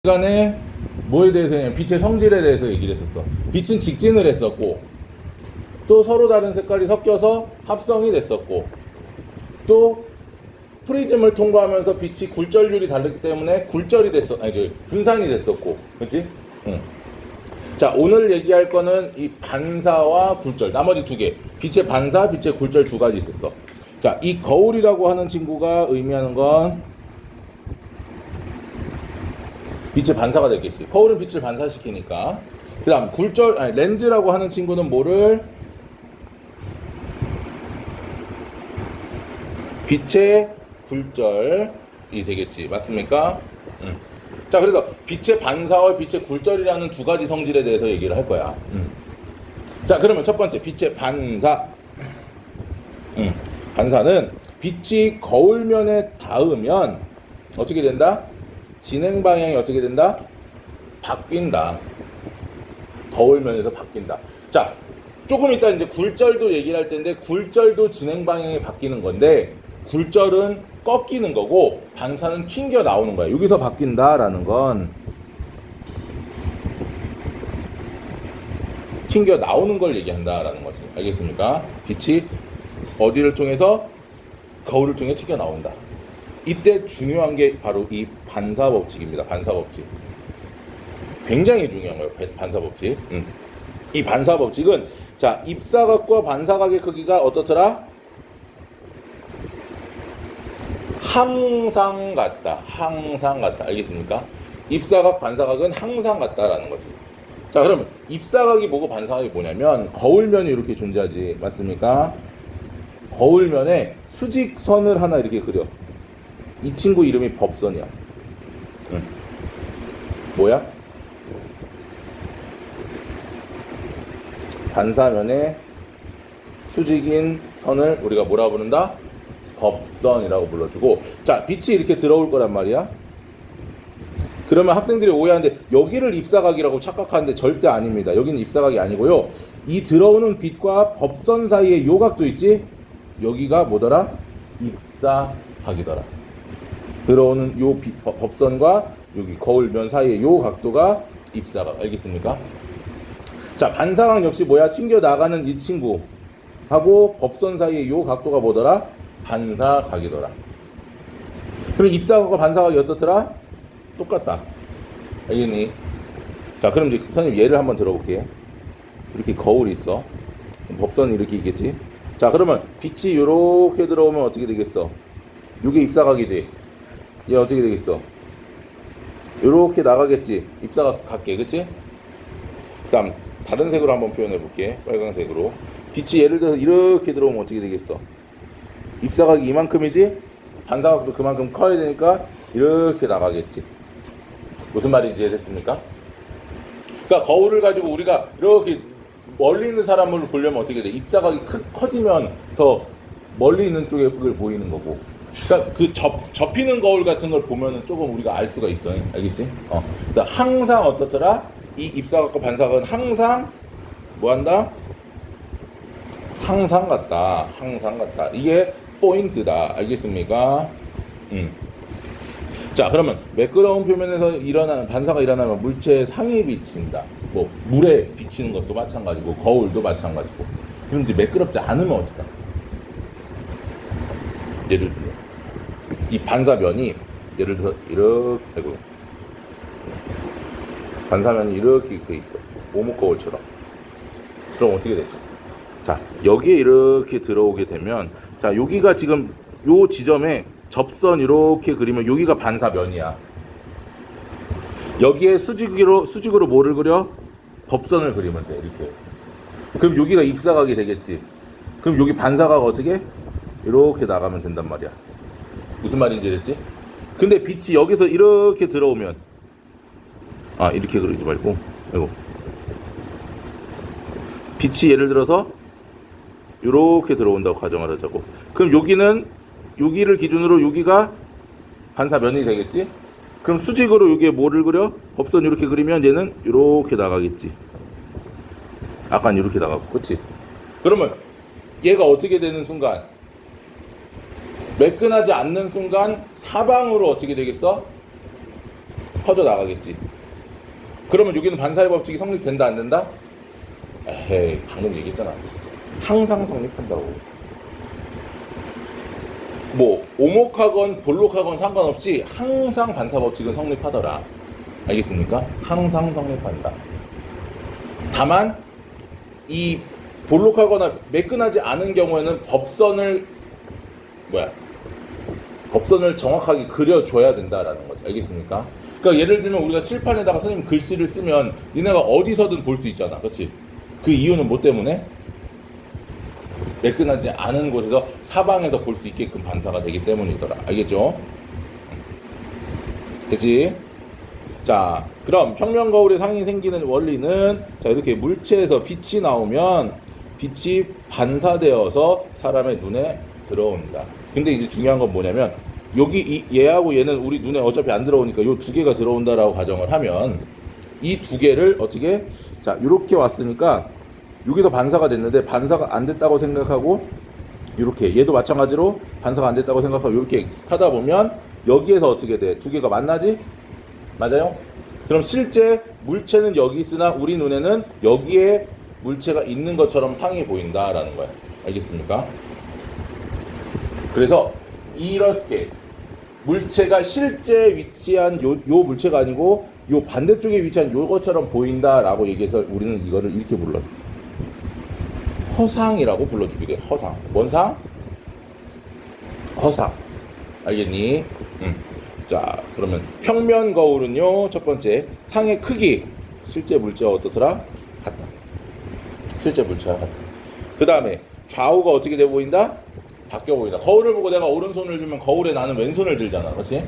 시간에 뭐에 대해서 했냐면 빛의 성질에 대해서 얘기를 했었어. 빛은 직진을 했었고, 또 서로 다른 색깔이 섞여서 합성이 됐었고, 또 프리즘을 통과하면서 빛이 굴절률이 다르기 때문에 굴절이 분산이 됐었고, 그렇지? 응. 자, 오늘 얘기할 거는 이 반사와 굴절, 나머지 두 개, 빛의 반사, 빛의 굴절 두 가지 있었어. 자, 이 거울이라고 하는 친구가 의미하는 건 빛의 반사가 됐겠지. 거울은 빛을 반사시키니까. 그 다음 렌즈라고 하는 친구는 뭐를? 빛의 굴절이 되겠지. 맞습니까? 자, 그래서 빛의 반사와 빛의 굴절이라는 두 가지 성질에 대해서 얘기를 할 거야. 자, 그러면 첫 번째 빛의 반사. 반사는 빛이 거울면에 닿으면 어떻게 된다? 진행 방향이 어떻게 된다? 바뀐다. 거울면에서 바뀐다. 자, 조금 이따 이제 굴절도 얘기를 할 텐데, 굴절도 진행 방향이 바뀌는 건데, 굴절은 꺾이는 거고 반사는 튕겨 나오는 거야. 여기서 바뀐다라는 건 튕겨 나오는 걸 얘기한다라는 거지. 알겠습니까? 빛이 어디를 통해서? 거울을 통해 튕겨 나온다. 이때 중요한 게 바로 이 반사 법칙입니다. 반사 법칙. 굉장히 중요한 거예요. 반사 법칙. 이 반사 법칙은, 자, 입사각과 반사각의 크기가 어떻더라? 항상 같다. 항상 같다. 알겠습니까? 입사각, 반사각은 항상 같다라는 거지. 자, 그러면 입사각이 뭐고 반사각이 뭐냐면 거울면이 이렇게 존재하지. 맞습니까? 거울면에 수직선을 하나 이렇게 그려. 이 친구 이름이 법선이야. 뭐야? 반사면에 수직인 선을 우리가 뭐라 부른다? 법선이라고 불러주고, 자, 빛이 이렇게 들어올 거란 말이야. 그러면 학생들이 오해하는데 여기를 입사각이라고 착각하는데 절대 아닙니다. 여기는 입사각이 아니고요. 이 들어오는 빛과 법선 사이에 요 각도 있지? 여기가 뭐더라? 입사각이더라. 들어오는 요 법선과 여기 거울면 사이에 요 각도가 입사각. 알겠습니까? 자, 반사각 역시 뭐야? 튕겨 나가는 이 친구 하고 법선 사이에 요 각도가 뭐더라? 반사각이더라. 그럼 입사각과 반사각이 어떻더라? 똑같다. 알겠니? 자, 그럼 이제 선생님 예를 한번 들어볼게. 이렇게 거울이 있어. 법선이 이렇게 있겠지? 자, 그러면 빛이 요렇게 들어오면 어떻게 되겠어? 요게 입사각이지? 얘 어떻게 되겠어? 요렇게 나가겠지? 입사각 같게, 그치? 그 다음 다른 색으로 한번 표현해 볼게. 빨간색으로. 빛이 예를 들어서 이렇게 들어오면 어떻게 되겠어? 입사각이 이만큼이지? 반사각도 그만큼 커야 되니까 이렇게 나가겠지. 무슨 말인지 이해됐습니까? 그러니까 거울을 가지고 우리가 이렇게 멀리 있는 사람을 보려면 어떻게 돼? 입사각이 커지면 더 멀리 있는 쪽에 그걸 보이는 거고. 그러니까 그 접히는 거울 같은 걸 보면은 조금 우리가 알 수가 있어. 알겠지? 그래서 항상 어떻더라? 이 입사각과 반사각은 항상 뭐 한다? 항상 같다. 항상 같다. 이게 포인트다. 알겠습니까? 자, 그러면 매끄러운 표면에서 일어나는 반사가 일어나면 물체의 상에 비친다. 뭐 물에 비치는 것도 마찬가지고 거울도 마찬가지고. 그럼 이제 매끄럽지 않으면 어떡하? 예를 들어 이 반사면이 예를 들어 이렇게 반사면이 이렇게 돼 있어. 오목 거울처럼. 그럼 어떻게 될까? 자, 여기에 이렇게 들어오게 되면, 자, 여기가 지금 요 지점에 접선 이렇게 그리면 여기가 반사면이야. 여기에 수직으로 뭐를 그려? 법선을 그리면 돼. 이렇게. 그럼 여기가 입사각이 되겠지. 그럼 여기 반사각 어떻게? 이렇게 나가면 된단 말이야. 무슨 말인지 알겠지? 근데 빛이 여기서 이렇게 들어오면, 아, 이렇게 그리지 말고, 이거. 빛이 예를 들어서 이렇게 들어온다고 가정을 하자고. 그럼 여기를 기준으로 여기가 반사면이 되겠지? 그럼 수직으로 여기에 뭐를 그려? 법선 이렇게 그리면 얘는 이렇게 나가겠지. 약간 이렇게 나가고, 그치? 그러면 얘가 어떻게 되는 순간? 매끈하지 않는 순간 사방으로 어떻게 되겠어? 퍼져 나가겠지. 그러면 여기는 반사의 법칙이 성립된다 안 된다? 에헤이, 방금 얘기했잖아. 항상 성립한다고. 뭐 오목하건 볼록하건 상관없이 항상 반사 법칙은 성립하더라. 알겠습니까? 항상 성립한다. 다만 이 볼록하거나 매끈하지 않은 경우에는 법선을 정확하게 그려줘야 된다라는 거죠. 알겠습니까? 그러니까 예를 들면 우리가 칠판에다가 선생님 글씨를 쓰면 니네가 어디서든 볼 수 있잖아. 그렇지? 그 이유는 뭐 때문에? 매끈하지 않은 곳에서 사방에서 볼 수 있게끔 반사가 되기 때문이더라. 알겠죠? 됐지? 자, 그럼 평면 거울에 상이 생기는 원리는 자, 이렇게 물체에서 빛이 나오면 빛이 반사되어서 사람의 눈에 들어온다. 근데 이제 중요한 건 뭐냐면 여기 얘하고 얘는 우리 눈에 어차피 안 들어오니까 요 두 개가 들어온다라고 가정을 하면 이 두 개를 어떻게 자, 이렇게 왔으니까 여기서 반사가 됐는데 반사가 안 됐다고 생각하고 이렇게 얘도 마찬가지로 반사가 안 됐다고 생각하고 이렇게 하다 보면 여기에서 어떻게 돼? 두 개가 만나지? 맞아요? 그럼 실제 물체는 여기 있으나 우리 눈에는 여기에 물체가 있는 것처럼 상이 보인다라는 거예요. 알겠습니까? 그래서 이렇게 물체가 실제 위치한 요 물체가 아니고 요 반대쪽에 위치한 요것처럼 보인다라고 얘기해서 우리는 이거를 이렇게 불러요. 허상이라고 불러주게 돼요. 허상. 뭔 상? 허상. 알겠니? 자, 그러면 평면 거울은요, 첫 번째 상의 크기, 실제 물체와 어떻더라? 같다. 실제 물체와 같다. 그 다음에 좌우가 어떻게 돼 보인다? 바뀌어 보인다. 거울을 보고 내가 오른손을 들면 거울에 나는 왼손을 들잖아. 그렇지?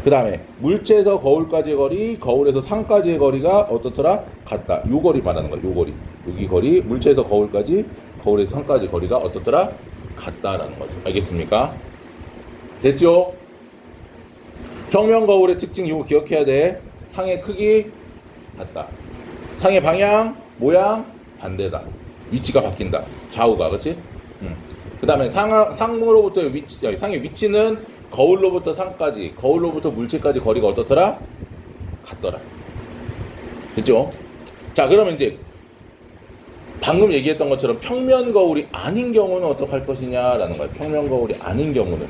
그 다음에 물체에서 거울까지의 거리, 거울에서 상까지의 거리가 어떻더라? 같다. 요 거리 말하는 거야. 요 거리. 여기 거리, 물체에서 거울까지, 거울에서 상까지 거리가 어떻더라? 같다라는 거죠. 알겠습니까? 됐죠? 평면 거울의 특징 이거 기억해야 돼. 상의 크기 같다. 상의 방향, 모양 반대다. 위치가 바뀐다. 좌우가. 그렇지? 그 다음에 상으로부터 상의 위치는 거울로부터 상까지, 거울로부터 물체까지 거리가 어떻더라? 같더라. 됐죠? 자, 그러면 이제 방금 얘기했던 것처럼 평면 거울이 아닌 경우는 어떻게 할 것이냐라는 거예요. 평면 거울이 아닌 경우는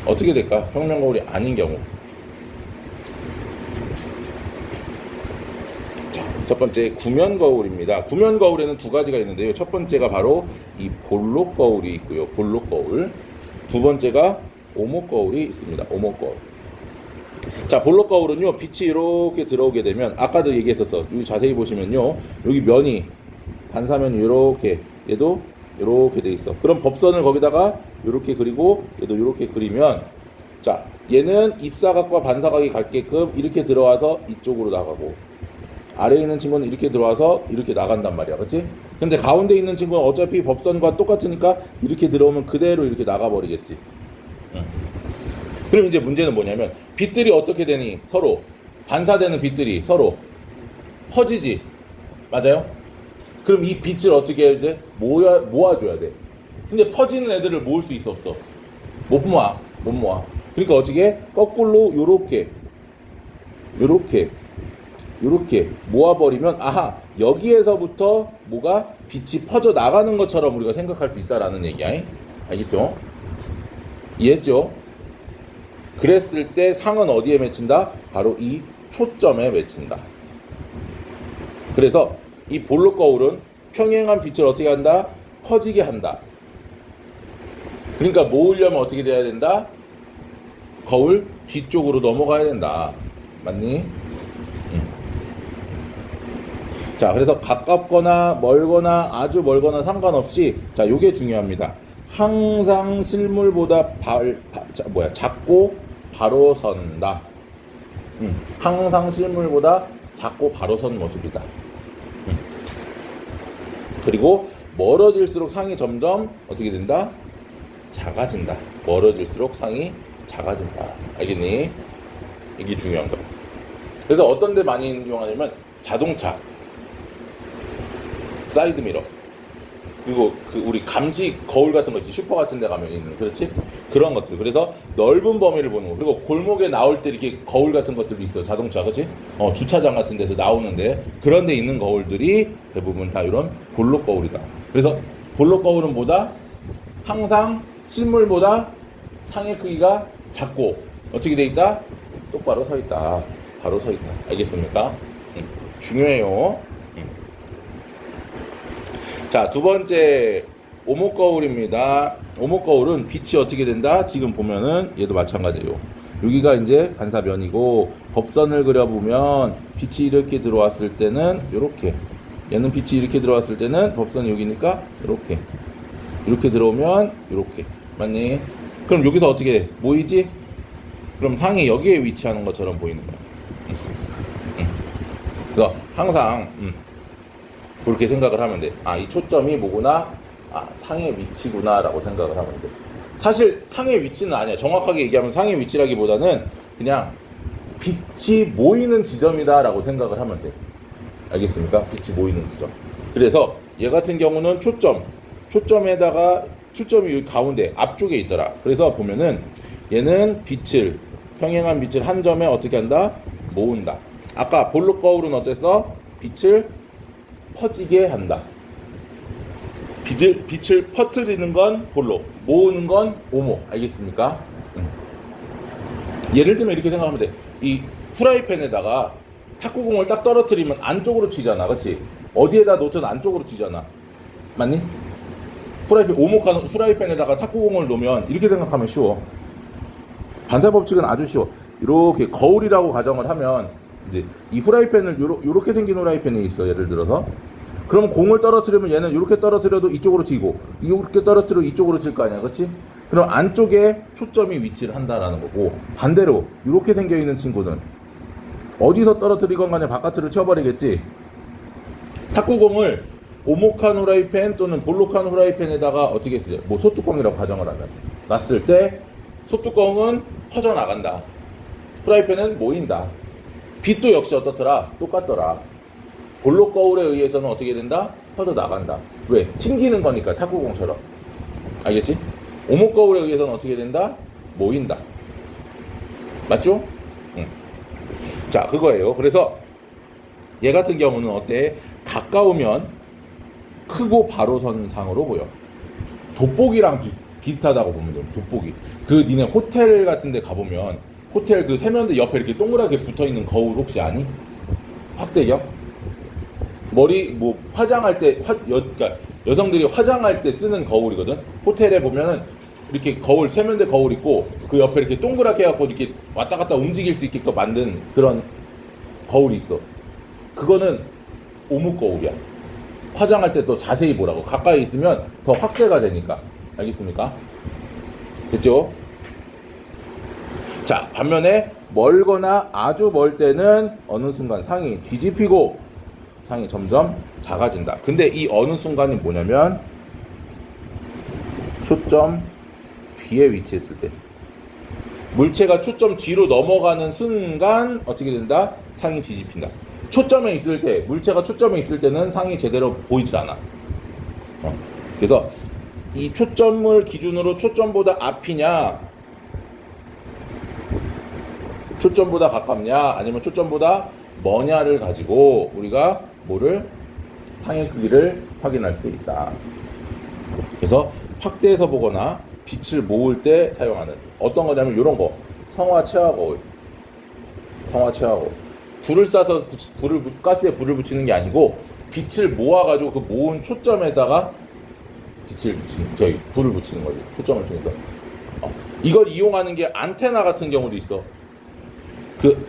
어떻게 될까? 평면 거울이 아닌 경우. 자, 첫 번째 구면 거울입니다. 구면 거울에는 두 가지가 있는데요. 첫 번째가 바로 이 볼록 거울이 있고요. 볼록 거울. 두 번째가 오목 거울이 있습니다. 오목 거울. 자, 볼록 거울은요, 빛이 이렇게 들어오게 되면 아까도 얘기했었어. 여기 자세히 보시면요, 여기 면이 반사면이 이렇게, 얘도 이렇게 돼 있어. 그럼 법선을 거기다가 이렇게 그리고 얘도 이렇게 그리면, 자, 얘는 입사각과 반사각이 같게끔 이렇게 들어와서 이쪽으로 나가고, 아래에 있는 친구는 이렇게 들어와서 이렇게 나간단 말이야. 그렇지? 근데 가운데 있는 친구는 어차피 법선과 똑같으니까 이렇게 들어오면 그대로 이렇게 나가버리겠지. 그럼 이제 문제는 뭐냐면 빛들이 어떻게 되니? 서로 반사되는 빛들이 서로 퍼지지. 맞아요? 그럼 이 빛을 어떻게 해야 돼? 모아줘야 돼. 근데 퍼지는 애들을 모을 수 있어 없어? 못 모아. 그러니까 어떻게 거꾸로 요렇게 모아버리면 아하, 여기에서부터 뭐가 빛이 퍼져 나가는 것처럼 우리가 생각할 수 있다라는 얘기야. 알겠죠? 이해했죠? 그랬을 때 상은 어디에 맺힌다? 바로 이 초점에 맺힌다. 그래서 이 볼록 거울은 평행한 빛을 어떻게 한다? 퍼지게 한다. 그러니까 모으려면 어떻게 돼야 된다? 거울 뒤쪽으로 넘어가야 된다. 맞니? 자, 그래서 가깝거나 멀거나 아주 멀거나 상관없이, 자, 요게 중요합니다. 항상 실물보다 작고 바로 선다. 항상 실물보다 작고 바로 선 모습이다. 그리고 멀어질수록 상이 점점 어떻게 된다? 작아진다. 멀어질수록 상이 작아진다. 알겠니? 이게 중요한 거야. 그래서 어떤 데 많이 이용하냐면 자동차 사이드미러, 그리고 그 우리 감시 거울 같은 거 있지, 슈퍼 같은 데 가면 있는, 그렇지? 그런 것들. 그래서 넓은 범위를 보는 거. 그리고 골목에 나올 때 이렇게 거울 같은 것들도 있어, 자동차, 그렇지? 주차장 같은 데서 나오는데 그런 데 있는 거울들이 대부분 다 이런 볼록 거울이다. 그래서 볼록 거울은 뭐다? 항상 실물보다 상의 크기가 작고 어떻게 돼 있다? 똑바로 서 있다. 바로 서 있다. 알겠습니까? 중요해요. 자, 두 번째 오목 거울입니다. 오목 거울은 빛이 어떻게 된다? 지금 보면은 얘도 마찬가지예요. 여기가 이제 반사면이고 법선을 그려보면 빛이 이렇게 들어왔을 때는 이렇게, 얘는 빛이 이렇게 들어왔을 때는 법선이 여기니까 이렇게 들어오면 이렇게, 맞니? 그럼 여기서 어떻게 모이지? 그럼 상이 여기에 위치하는 것처럼 보이는 거야. 그래서 항상 그렇게 생각을 하면 돼. 아, 이 초점이 뭐구나? 아, 상의 위치구나 라고 생각을 하면 돼. 사실 상의 위치는 아니야. 정확하게 얘기하면 상의 위치라기보다는 그냥 빛이 모이는 지점이다 라고 생각을 하면 돼. 알겠습니까? 빛이 모이는 지점. 그래서 얘 같은 경우는 초점에다가 초점이 여기 가운데 앞쪽에 있더라. 그래서 보면은 얘는 빛을, 평행한 빛을 한 점에 어떻게 한다? 모은다. 아까 볼록 거울은 어땠어? 빛을 퍼지게 한다. 빛을 퍼뜨리는 건 볼록, 모으는 건 오목. 알겠습니까? 예를 들면 이렇게 생각하면 돼. 이 후라이팬에다가 탁구공을 딱 떨어뜨리면 안쪽으로 튀잖아, 그렇지? 어디에다 놓든 안쪽으로 튀잖아, 맞니? 오목한 후라이팬에다가 탁구공을 놓으면 이렇게 생각하면 쉬워. 반사 법칙은 아주 쉬워. 이렇게 거울이라고 가정을 하면 이제 이 후라이팬을 요렇게 생긴 후라이팬이 있어, 예를 들어서. 그럼 공을 떨어뜨리면 얘는 이렇게 떨어뜨려도 이쪽으로 튀고, 이렇게 떨어뜨려도 이쪽으로 튈 거 아니야, 그렇지? 그럼 안쪽에 초점이 위치를 한다라는 거고, 반대로 이렇게 생겨 있는 친구는 어디서 떨어뜨리건 간에 바깥으로 튀어버리겠지. 탁구공을 오목한 후라이팬 또는 볼록한 후라이팬에다가 어떻게 쓰죠? 뭐 소뚜껑이라고 가정을 하면 놨을 때 소뚜껑은 퍼져나간다. 후라이팬은 모인다. 빛도 역시 어떻더라? 똑같더라. 볼록 거울에 의해서는 어떻게 된다? 퍼져나간다. 왜? 튕기는 거니까, 탁구공처럼. 알겠지? 오목 거울에 의해서는 어떻게 된다? 모인다. 맞죠? 응. 자, 그거예요. 그래서 얘 같은 경우는 어때? 가까우면 크고 바로 선 상으로 보여. 돋보기랑 비슷하다고 보면 돼. 돋보기. 니네 호텔 같은 데 가보면 호텔 그 세면대 옆에 이렇게 동그랗게 붙어있는 거울 혹시 아니? 확대경? 머리 뭐 화장할 때 그러니까 여성들이 화장할 때 쓰는 거울이거든. 호텔에 보면은 이렇게 거울, 세면대 거울 있고 그 옆에 이렇게 동그랗게 해갖고 이렇게 왔다 갔다 움직일 수 있게끔 만든 그런 거울이 있어. 그거는 오목 거울이야. 화장할 때 또 자세히 보라고. 가까이 있으면 더 확대가 되니까. 알겠습니까? 됐죠? 자, 반면에 멀거나 아주 멀 때는 어느 순간 상이 뒤집히고 상이 점점 작아진다. 근데 이 어느 순간이 뭐냐면 초점 뒤에 위치했을 때, 물체가 초점 뒤로 넘어가는 순간 어떻게 된다? 상이 뒤집힌다. 초점에 있을 때, 물체가 초점에 있을 때는 상이 제대로 보이질 않아. 그래서 이 초점을 기준으로 초점보다 앞이냐, 초점보다 가깝냐, 아니면 초점보다 뭐냐를 가지고 우리가 뭐를, 상의 크기를 확인할 수 있다. 그래서 확대해서 보거나 빛을 모을 때 사용하는 어떤 거냐면 이런 거, 성화 체화 거울. 성화 체화 거울. 불을 쏴서 가스에 불을 붙이는 게 아니고 빛을 모아가지고 그 모은 초점에다가 불을 붙이는 거지. 초점을 통해서. 이걸 이용하는 게 안테나 같은 경우도 있어. 그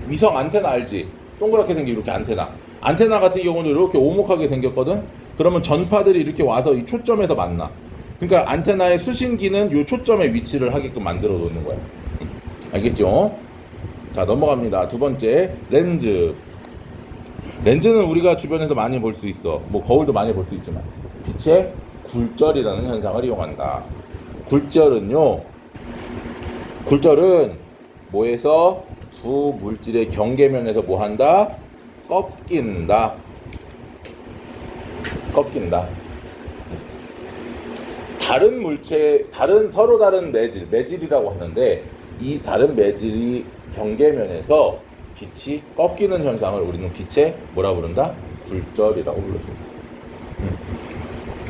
위성 안테나 알지? 동그랗게 생긴 이렇게 안테나 같은 경우는 이렇게 오목하게 생겼거든. 그러면 전파들이 이렇게 와서 이 초점에서 만나. 그러니까 안테나의 수신기는 이 초점에 위치를 하게끔 만들어 놓는 거야. 알겠죠? 자, 넘어갑니다. 두 번째, 렌즈. 렌즈는 우리가 주변에서 많이 볼 수 있어. 뭐 거울도 많이 볼 수 있지만 빛의 굴절이라는 현상을 이용한다. 굴절은 뭐해서 두 물질의 경계면에서 뭐 한다? 꺾인다. 다른 물체, 서로 다른 매질이라고 하는데 이 다른 매질이 경계면에서 빛이 꺾이는 현상을 우리는 빛의 뭐라 부른다? 굴절이라고 불러줍니다.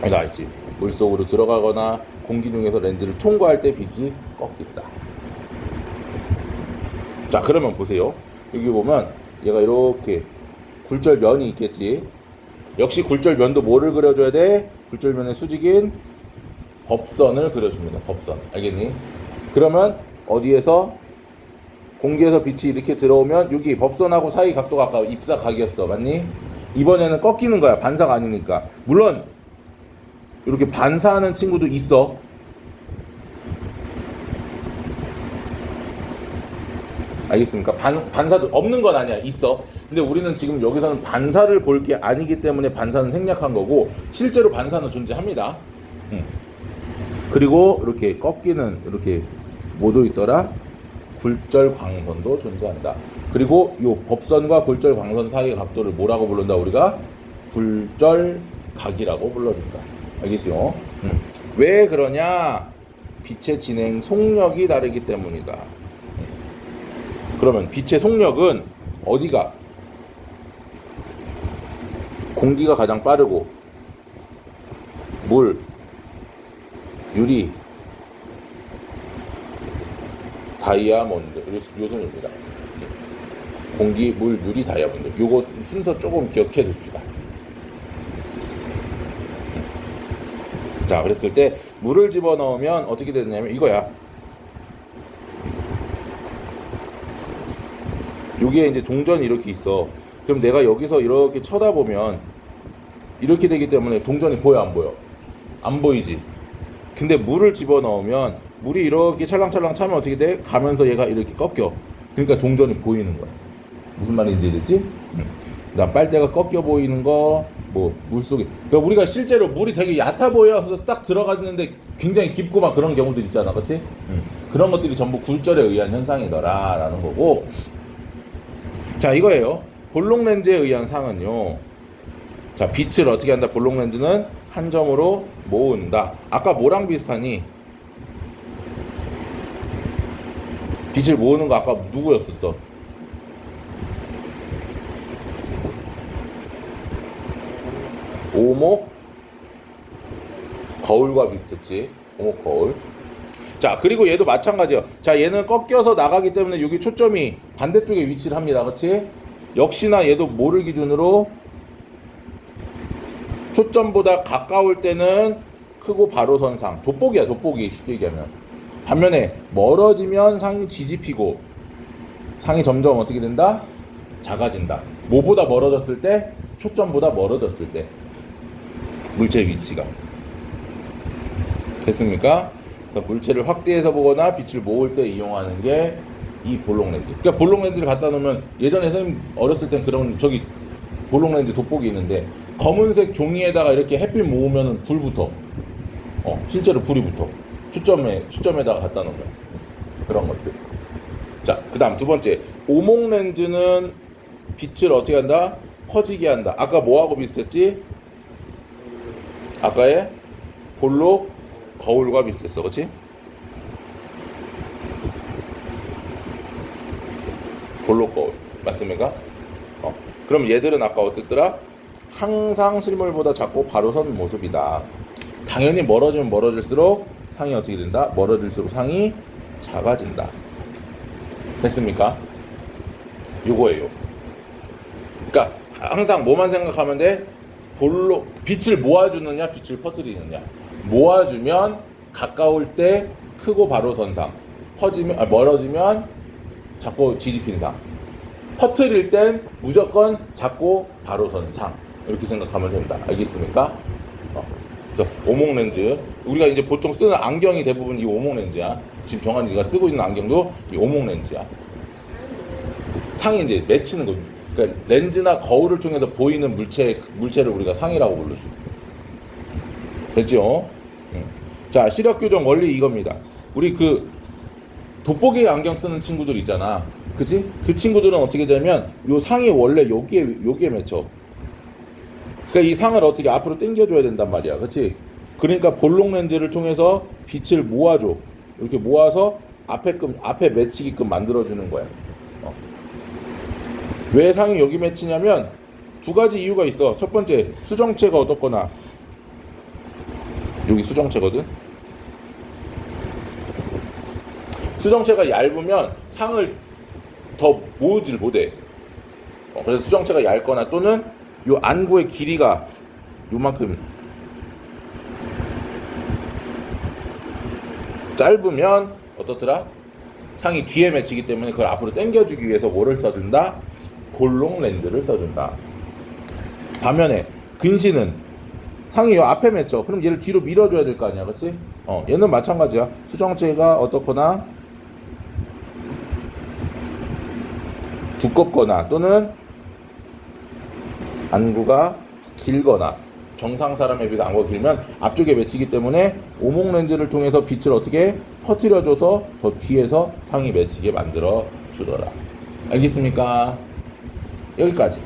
이거 알지? 물속으로 들어가거나 공기 중에서 렌즈를 통과할 때 빛이 꺾인다. 자, 그러면 보세요. 여기 보면 얘가 이렇게 굴절면이 있겠지. 역시 굴절면도 뭐를 그려줘야 돼? 굴절면의 수직인 법선을 그려줍니다. 법선. 알겠니? 그러면 어디에서? 공기에서 빛이 이렇게 들어오면 여기 법선하고 사이 각도가 아까 입사각이었어. 맞니? 이번에는 꺾이는 거야. 반사가 아니니까. 물론 이렇게 반사하는 친구도 있어. 알겠습니까? 반사도 없는 건 아니야. 있어. 근데 우리는 지금 여기서는 반사를 볼 게 아니기 때문에 반사는 생략한 거고 실제로 반사는 존재합니다. 그리고 이렇게 꺾이는 이렇게 뭐도 있더라? 굴절 광선도 존재한다. 그리고 이 법선과 굴절 광선 사이의 각도를 뭐라고 부른다? 우리가 굴절각이라고 불러준다. 알겠죠? 왜 그러냐? 빛의 진행 속력이 다르기 때문이다. 그러면 빛의 속력은 어디가? 공기가 가장 빠르고 물, 유리, 다이아몬드 요 순입니다. 공기, 물, 유리, 다이아몬드. 요거 순서 조금 기억해 두십시다. 자, 그랬을 때 물을 집어넣으면 어떻게 되느냐면 이거야. 여기에 이제 동전이 이렇게 있어. 그럼 내가 여기서 이렇게 쳐다보면 이렇게 되기 때문에 동전이 보여, 안 보여? 안 보이지. 근데 물을 집어넣으면 물이 이렇게 찰랑찰랑 차면 어떻게 돼? 가면서 얘가 이렇게 꺾여. 그러니까 동전이 보이는 거야. 무슨 말인지 알겠지? 그다음 빨대가 꺾여 보이는 거, 뭐 물속에. 그러니까 우리가 실제로 물이 되게 얕아 보여서 딱 들어갔는데 굉장히 깊고 막 그런 경우들 있잖아, 그렇지? 그런 것들이 전부 굴절에 의한 현상이더라라는 거고. 자, 이거예요. 볼록 렌즈에 의한 상은요. 자, 빛을 어떻게 한다? 볼록 렌즈는 한 점으로 모은다. 아까 뭐랑 비슷하니? 빛을 모으는 거 아까 누구였었어? 오목 거울과 비슷했지. 오목 거울. 자, 그리고 얘도 마찬가지야. 자, 얘는 꺾여서 나가기 때문에 여기 초점이 반대쪽에 위치를 합니다. 그렇지? 역시나 얘도 뭐를 기준으로 초점보다 가까울 때는 크고 바로 선 상. 돋보기야, 돋보기. 쉽게 얘기하면. 반면에 멀어지면 상이 뒤집히고 상이 점점 어떻게 된다? 작아진다. 뭐보다 멀어졌을 때? 초점보다 멀어졌을 때. 물체의 위치가. 됐습니까? 그러니까 물체를 확대해서 보거나 빛을 모을 때 이용하는 게 이 볼록 렌즈. 그러니까 볼록 렌즈를 갖다 놓으면 예전에 선생님 어렸을 땐 그런 저기 볼록 렌즈 돋보기 있는데 검은색 종이에다가 이렇게 햇빛 모으면 불 붙어. 실제로 불이 붙어. 초점에다가 갖다 놓으면. 그런 것들. 자, 그 다음 두 번째. 오목 렌즈는 빛을 어떻게 한다? 퍼지게 한다. 아까 뭐하고 비슷했지? 아까의 볼록 거울과 비슷했어. 그렇지? 볼록 거울. 맞습니까? 그럼 얘들은 아까 어땠더라? 항상 실물보다 작고 바로 선 모습이다. 당연히 멀어지면 멀어질수록 상이 어떻게 된다? 멀어질수록 상이 작아진다. 됐습니까? 요거예요. 그러니까 항상 뭐만 생각하면 돼? 빛을 모아주느냐, 빛을 퍼뜨리느냐. 모아주면 가까울 때 크고 바로 선상, 멀어지면 작고 뒤집힌 상, 퍼뜨릴 땐 무조건 작고 바로 선상. 이렇게 생각하면 됩니다. 알겠습니까? 그래서 오목 렌즈, 우리가 이제 보통 쓰는 안경이 대부분 이 오목 렌즈야. 지금 정한이가 쓰고 있는 안경도 이 오목 렌즈야. 상이 이제 맺히는 거. 그러니까 렌즈나 거울을 통해서 보이는 물체를 우리가 상이라고 부르죠. 됐죠? 자, 시력 교정 원리 이겁니다. 우리 그 돋보기 안경 쓰는 친구들 있잖아. 그치? 그 친구들은 어떻게 되면 요 상이 원래 여기에 맺혀. 그러니까 이 상을 어떻게 앞으로 당겨줘야 된단 말이야. 그치? 그러니까 볼록 렌즈를 통해서 빛을 모아줘. 이렇게 모아서 앞에 맺히게끔 만들어주는 거야. 왜 상이 여기 맺히냐면 두 가지 이유가 있어. 첫 번째, 수정체가 어떻거나 여기 수정체거든. 수정체가 얇으면 상을 더 모으질 못해. 그래서 수정체가 얇거나 또는 요 안구의 길이가 요만큼 짧으면 어떻더라? 상이 뒤에 맺히기 때문에 그걸 앞으로 당겨주기 위해서 뭐를 써준다? 볼록 렌즈를 써준다. 반면에 근시는 상이 요 앞에 맺혀. 그럼 얘를 뒤로 밀어줘야 될 거 아니야, 그렇지? 얘는 마찬가지야. 수정체가 어떻거나 두껍거나 또는 안구가 길거나, 정상 사람에 비해서 안구가 길면 앞쪽에 맺히기 때문에 오목 렌즈를 통해서 빛을 어떻게 퍼뜨려줘서 더 뒤에서 상이 맺히게 만들어 주더라. 알겠습니까? 여기까지.